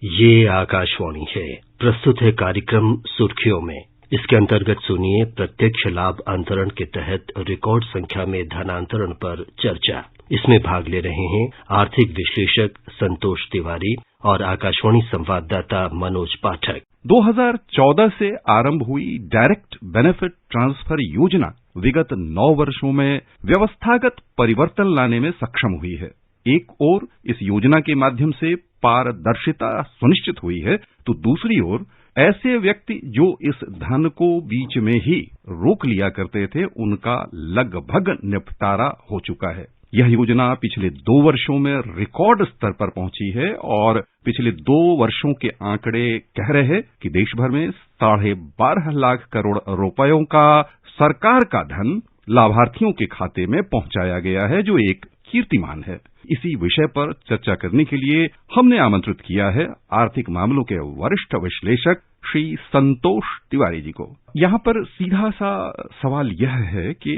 ये आकाशवाणी है। प्रस्तुत है कार्यक्रम सुर्खियों में। इसके अंतर्गत सुनिए प्रत्यक्ष लाभ अंतरण के तहत रिकॉर्ड संख्या में धनांतरण पर चर्चा। इसमें भाग ले रहे हैं आर्थिक विश्लेषक संतोष तिवारी और आकाशवाणी संवाददाता मनोज पाठक। 2014 से आरंभ हुई डायरेक्ट बेनिफिट ट्रांसफर योजना विगत 9 वर्षों में व्यवस्थागत परिवर्तन लाने में सक्षम हुई है। एक ओर इस योजना के माध्यम से पारदर्शिता सुनिश्चित हुई है, तो दूसरी ओर ऐसे व्यक्ति जो इस धन को बीच में ही रोक लिया करते थे, उनका लगभग निपटारा हो चुका है। यह योजना पिछले 2 वर्षों में रिकॉर्ड स्तर पर पहुंची है और पिछले 2 वर्षों के आंकड़े कह रहे हैं कि देश भर में 12.5 लाख करोड़ रुपयों का सरकार का धन लाभार्थियों के खाते में पहुंचाया गया है, जो एक कीर्तिमान है। इसी विषय पर चर्चा करने के लिए हमने आमंत्रित किया है आर्थिक मामलों के वरिष्ठ विश्लेषक श्री संतोष तिवारी जी को। यहाँ पर सीधा सा सवाल यह है कि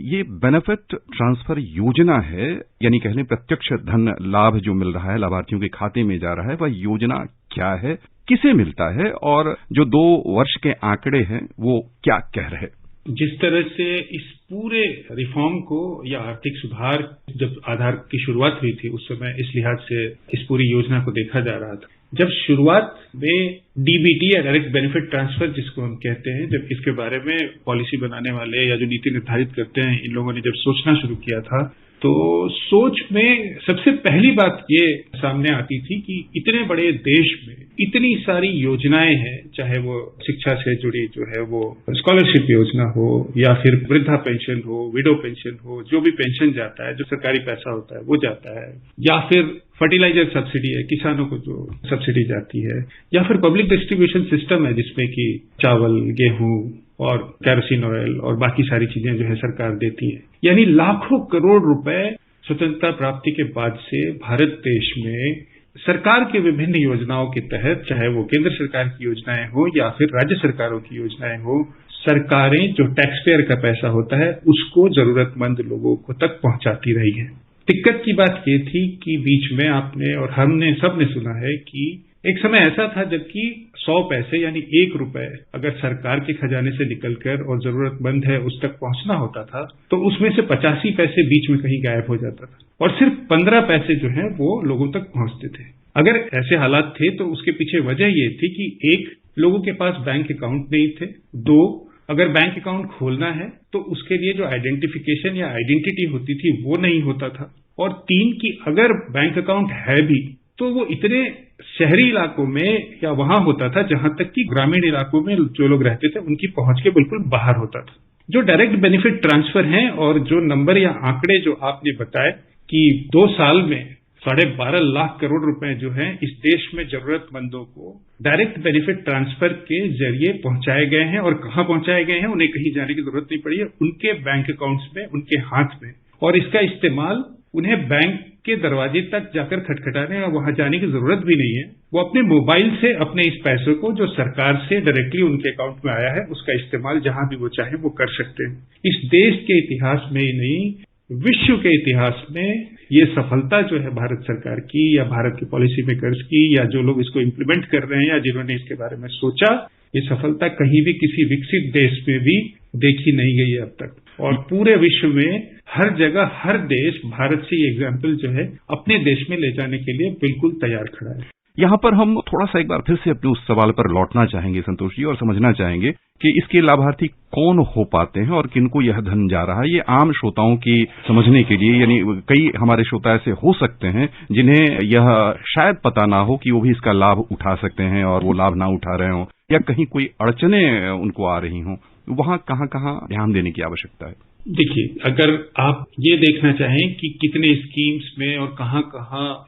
ये बेनिफिट ट्रांसफर योजना है, यानी कहने प्रत्यक्ष धन लाभ जो मिल रहा है, लाभार्थियों के खाते में जा रहा है, वह योजना क्या है, किसे मिलता है और जो 2 वर्ष के आंकड़े हैं वो क्या कह रहे हैं। जिस तरह से इस पूरे रिफॉर्म को या आर्थिक सुधार जब आधार की शुरुआत हुई थी, उस समय इस लिहाज से इस पूरी योजना को देखा जा रहा था। जब शुरुआत में डीबीटी या डायरेक्ट बेनिफिट ट्रांसफर जिसको हम कहते हैं, जब इसके बारे में पॉलिसी बनाने वाले या जो नीति निर्धारित करते हैं, इन लोगों ने जब सोचना शुरू किया था, तो सोच में सबसे पहली बात ये सामने आती थी कि इतने बड़े देश में इतनी सारी योजनाएं हैं, चाहे वो शिक्षा से जुड़ी जो है वो स्कॉलरशिप योजना हो या फिर वृद्धा पेंशन हो, विडो पेंशन हो, जो भी पेंशन जाता है, जो सरकारी पैसा होता है वो जाता है, या फिर फर्टिलाइजर सब्सिडी है, किसानों को जो सब्सिडी जाती है, या फिर पब्लिक डिस्ट्रीब्यूशन सिस्टम है जिसमें कि चावल, गेहूं और कैरोसिन ऑयल और बाकी सारी चीजें जो है सरकार देती है। यानी लाखों करोड़ रुपए स्वतंत्रता प्राप्ति के बाद से भारत देश में सरकार के विभिन्न योजनाओं के तहत, चाहे वो केंद्र सरकार की योजनाएं हो या फिर राज्य सरकारों की योजनाएं हो, सरकारें जो टैक्स पेयर का पैसा होता है उसको जरूरतमंद लोगों को तक पहुंचाती रही है। दिक्कत की बात ये थी कि बीच में आपने और हमने सबने सुना है कि एक समय ऐसा था जबकि 100 पैसे यानी 1 रुपए अगर सरकार के खजाने से निकलकर और जरूरतमंद है उस तक पहुंचना होता था, तो उसमें से 85 पैसे बीच में कहीं गायब हो जाता था और सिर्फ 15 पैसे जो हैं वो लोगों तक पहुंचते थे। अगर ऐसे हालात थे तो उसके पीछे वजह ये थी कि 1, लोगों के पास बैंक अकाउंट नहीं थे, 2, अगर बैंक अकाउंट खोलना है तो उसके लिए जो आइडेंटिफिकेशन या आइडेंटिटी होती थी वो नहीं होता था, और 3 कि अगर बैंक अकाउंट है भी तो वो इतने शहरी इलाकों में या वहां होता था जहां तक कि ग्रामीण इलाकों में जो लोग रहते थे उनकी पहुंच के बिल्कुल बाहर होता था। जो डायरेक्ट बेनिफिट ट्रांसफर हैं और जो नंबर या आंकड़े जो आपने बताए कि 2 साल में 12.5 लाख करोड़ रुपए जो हैं इस देश में जरूरतमंदों को डायरेक्ट बेनिफिट ट्रांसफर के जरिए पहुंचाए गए हैं, और कहां पहुंचाए गए हैं उन्हें कहीं जाने की जरूरत नहीं पड़ी है, उनके बैंक अकाउंट्स में, उनके हाथ में, और इसका इस्तेमाल उन्हें बैंक के दरवाजे तक जाकर खटखटाने और वहां जाने की जरूरत भी नहीं है। वो अपने मोबाइल से अपने इस पैसों को जो सरकार से डायरेक्टली उनके अकाउंट में आया है उसका इस्तेमाल जहां भी वो चाहे वो कर सकते हैं। इस देश के इतिहास में ही नहीं, विश्व के इतिहास में ये सफलता जो है भारत सरकार की या भारत के पॉलिसी मेकर्स की या जो लोग इसको इम्प्लीमेंट कर रहे हैं या जिन्होंने इसके बारे में सोचा, ये सफलता कहीं भी किसी विकसित देश में भी देखी नहीं गई है अब तक। और पूरे विश्व में हर जगह हर देश भारत से ये एग्जाम्पल जो है अपने देश में ले जाने के लिए बिल्कुल तैयार खड़ा है। यहाँ पर हम थोड़ा सा एक बार फिर से अपने उस सवाल पर लौटना चाहेंगे संतोष जी, और समझना चाहेंगे कि इसके लाभार्थी कौन हो पाते हैं और किनको यह धन जा रहा है। ये आम श्रोताओं की समझने के लिए, यानी कई हमारे श्रोता ऐसे हो सकते हैं जिन्हें यह शायद पता ना हो कि वो भी इसका लाभ उठा सकते हैं और वो लाभ ना उठा रहे हों, या कहीं कोई अड़चने उनको आ रही हों, वहां कहाँ ध्यान देने की आवश्यकता है। देखिए, अगर आप ये देखना चाहें कि कितने स्कीम्स में और कहां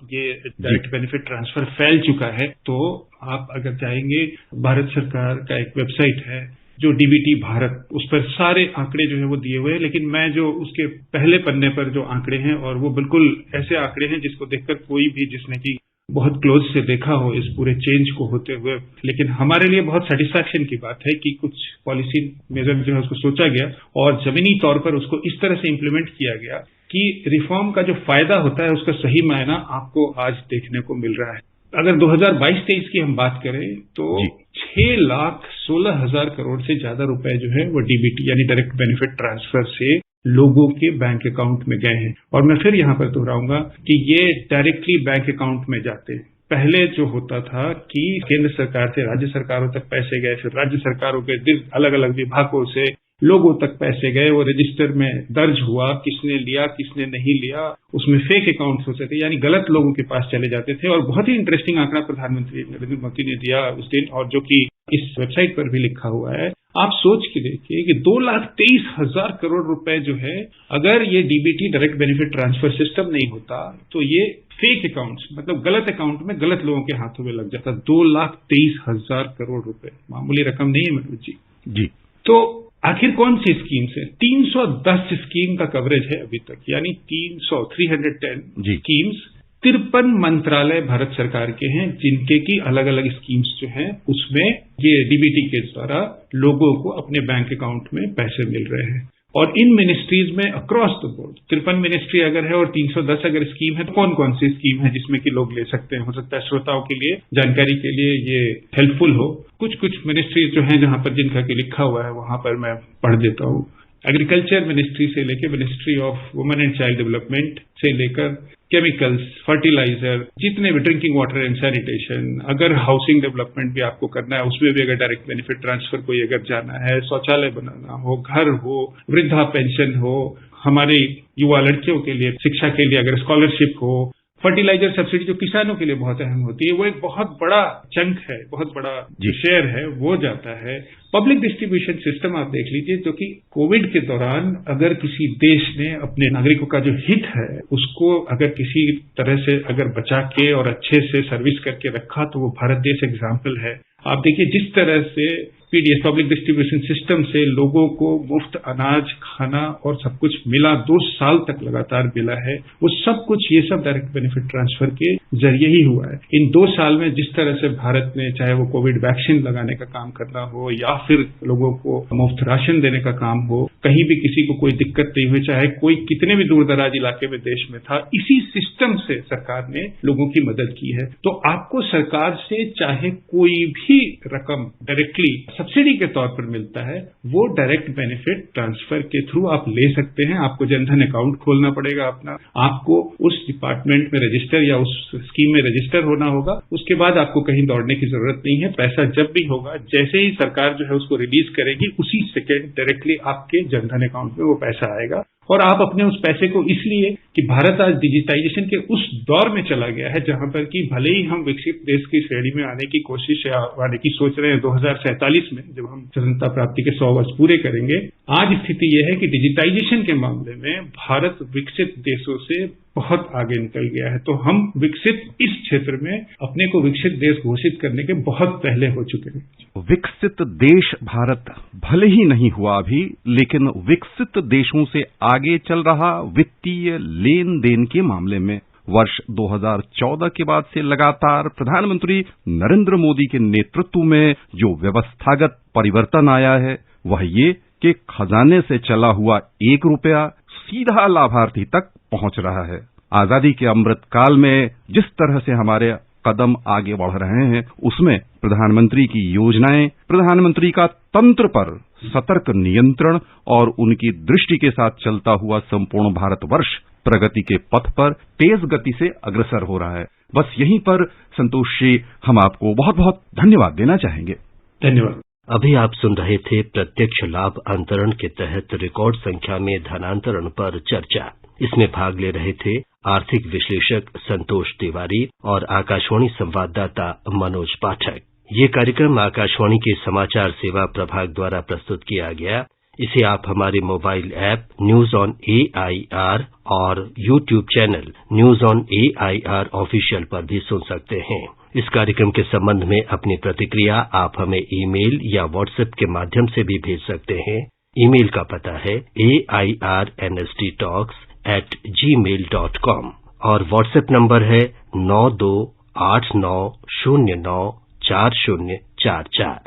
ये डायरेक्ट बेनिफिट ट्रांसफर फैल चुका है, तो आप अगर चाहेंगे, भारत सरकार का एक वेबसाइट है जो डीबीटी भारत, उस पर सारे आंकड़े जो है वो दिए हुए हैं, लेकिन मैं जो उसके पहले पन्ने पर जो आंकड़े हैं, और वो बिल्कुल ऐसे आंकड़े हैं जिसको देखकर कोई भी जिसने की बहुत क्लोज से देखा हो इस पूरे चेंज को होते हुए, लेकिन हमारे लिए बहुत सेटिस्फैक्शन की बात है कि कुछ पॉलिसी मेजर जो है उसको सोचा गया और जमीनी तौर पर उसको इस तरह से इम्प्लीमेंट किया गया कि रिफॉर्म का जो फायदा होता है उसका सही मायना आपको आज देखने को मिल रहा है। अगर 2022-23 की हम बात करें तो 6,16,000 करोड़ से ज्यादा रुपए जो है वो डीबीटी यानी डायरेक्ट बेनिफिट ट्रांसफर से लोगों के बैंक अकाउंट में गए हैं। और मैं फिर यहाँ पर दोहराऊंगा कि ये डायरेक्टली बैंक अकाउंट में जाते हैं। पहले जो होता था कि केंद्र सरकार से राज्य सरकारों तक पैसे गए, फिर राज्य सरकारों के अलग अलग विभागों से लोगों तक पैसे गए, वो रजिस्टर में दर्ज हुआ, किसने लिया किसने नहीं लिया, उसमें फेक अकाउंट्स होते थे, यानी गलत लोगों के पास चले जाते थे। और बहुत ही इंटरेस्टिंग आंकड़ा प्रधानमंत्री नरेंद्र मोदी ने दिया उस दिन, और जो कि इस वेबसाइट पर भी लिखा हुआ है। आप सोच के देखिए कि 2,23,000 करोड़ रुपए जो है, अगर ये DBT direct benefit transfer system नहीं होता तो ये फेक अकाउंट्स, मतलब गलत अकाउंट में गलत लोगों के हाथों में लग जाता। 2,23,000 करोड़ रुपए मामूली रकम नहीं है मनोज जी। तो आखिर कौन सी स्कीम्स है? 310 स्कीम का कवरेज है अभी तक, यानी 310 स्कीम्स। 53 मंत्रालय भारत सरकार के हैं जिनके की अलग अलग स्कीम्स जो हैं उसमें ये डीबीटी के द्वारा लोगों को अपने बैंक अकाउंट में पैसे मिल रहे हैं। और इन मिनिस्ट्रीज में अक्रॉस द बोर्ड 53 मिनिस्ट्री अगर है और 310 अगर स्कीम है, तो कौन कौन सी स्कीम है जिसमें कि लोग ले सकते हैं? हो सकता है श्रोताओं के लिए जानकारी के लिए ये हेल्पफुल हो। कुछ मिनिस्ट्रीज जो हैं जहां पर जिनका कि लिखा हुआ है वहां पर मैं पढ़ देता हूं। एग्रीकल्चर मिनिस्ट्री से लेकर ministry of women and child development से लेकर केमिकल्स, फर्टिलाइजर, जितने भी ड्रिंकिंग वाटर एंड सैनिटेशन, अगर हाउसिंग डेवलपमेंट भी आपको करना है उसमें भी अगर डायरेक्ट बेनिफिट ट्रांसफर कोई अगर जाना है, शौचालय बनाना हो, घर हो, वृद्धा पेंशन हो, हमारे युवा लड़कियों के लिए शिक्षा के लिए अगर स्कॉलरशिप हो, फर्टिलाइजर सब्सिडी जो किसानों के लिए बहुत अहम होती है, वो एक बहुत बड़ा चंक है, बहुत बड़ा शेयर है, वो जाता है। पब्लिक डिस्ट्रीब्यूशन सिस्टम आप देख लीजिए, जो कि कोविड के दौरान अगर किसी देश ने अपने नागरिकों का जो हित है उसको अगर किसी तरह से अगर बचा के और अच्छे से सर्विस करके रखा तो वो भारत देश एग्जाम्पल है। आप देखिए जिस तरह से पीडीएस पब्लिक डिस्ट्रीब्यूशन सिस्टम से लोगों को मुफ्त अनाज, खाना और सब कुछ मिला, 2 साल तक लगातार मिला है, वो सब कुछ ये सब डायरेक्ट बेनिफिट ट्रांसफर के जरिए ही हुआ है। इन 2 साल में जिस तरह से भारत ने, चाहे वो कोविड वैक्सीन लगाने का काम करना हो या फिर लोगों को मुफ्त राशन देने का काम हो, कहीं भी किसी को कोई दिक्कत नहीं हुई, चाहे कोई कितने भी दूर दराज इलाके में देश में था, इसी सिस्टम से सरकार ने लोगों की मदद की है। तो आपको सरकार से चाहे कोई भी रकम डायरेक्टली सब्सिडी के तौर पर मिलता है, वो डायरेक्ट बेनिफिट ट्रांसफर के थ्रू आप ले सकते हैं। आपको जनधन अकाउंट खोलना पड़ेगा अपना, आपको उस डिपार्टमेंट में रजिस्टर या उस स्कीम में रजिस्टर होना होगा। उसके बाद आपको कहीं दौड़ने की जरूरत नहीं है। पैसा जब भी होगा, जैसे ही सरकार जो है उसको रिलीज करेगी, उसी सेकेंड डायरेक्टली आपके जनधन अकाउंट में वो पैसा आएगा। और आप अपने उस पैसे को, इसलिए कि भारत आज डिजिटाइजेशन के उस दौर में चला गया है जहां पर कि भले ही हम विकसित देश की श्रेणी में आने की कोशिश या आने की सोच रहे हैं 2047 में, जब हम स्वतंत्रता प्राप्ति के 100 वर्ष पूरे करेंगे, आज स्थिति यह है कि डिजिटाइजेशन के मामले में भारत विकसित देशों से बहुत आगे निकल गया है। तो हम विकसित इस क्षेत्र में अपने को विकसित देश घोषित करने के बहुत पहले हो चुके हैं। विकसित देश भारत भले ही नहीं हुआ अभी, लेकिन विकसित देशों से आगे चल रहा वित्तीय लेन देन के मामले में वर्ष 2014 के बाद से लगातार प्रधानमंत्री नरेंद्र मोदी के नेतृत्व में जो व्यवस्थागत परिवर्तन आया है, वह ये कि खजाने से चला हुआ 1 रुपया सीधा लाभार्थी तक पहुंच रहा है। आजादी के अमृत काल में जिस तरह से हमारे कदम आगे बढ़ रहे हैं, उसमें प्रधानमंत्री की योजनाएं, प्रधानमंत्री का तंत्र पर सतर्क नियंत्रण और उनकी दृष्टि के साथ चलता हुआ संपूर्ण भारतवर्ष प्रगति के पथ पर तेज गति से अग्रसर हो रहा है। बस यहीं पर संतोष जी, हम आपको बहुत बहुत धन्यवाद देना चाहेंगे। धन्यवाद। अभी आप सुन रहे थे प्रत्यक्ष लाभ अंतरण के तहत रिकॉर्ड संख्या में धनांतरण पर चर्चा। इसमें भाग ले रहे थे आर्थिक विश्लेषक संतोष तिवारी और आकाशवाणी संवाददाता मनोज पाठक। ये कार्यक्रम आकाशवाणी के समाचार सेवा प्रभाग द्वारा प्रस्तुत किया गया। इसे आप हमारे mobile app news on AIR और YouTube channel news on AIR official पर भी सुन सकते हैं। इस कार्यक्रम के संबंध में अपनी प्रतिक्रिया आप हमें ईमेल या व्हाट्सएप के माध्यम से भी भेज सकते हैं। ईमेल का पता है airnsttalks@gmail.com और व्हाट्सएप नंबर है 9289094044।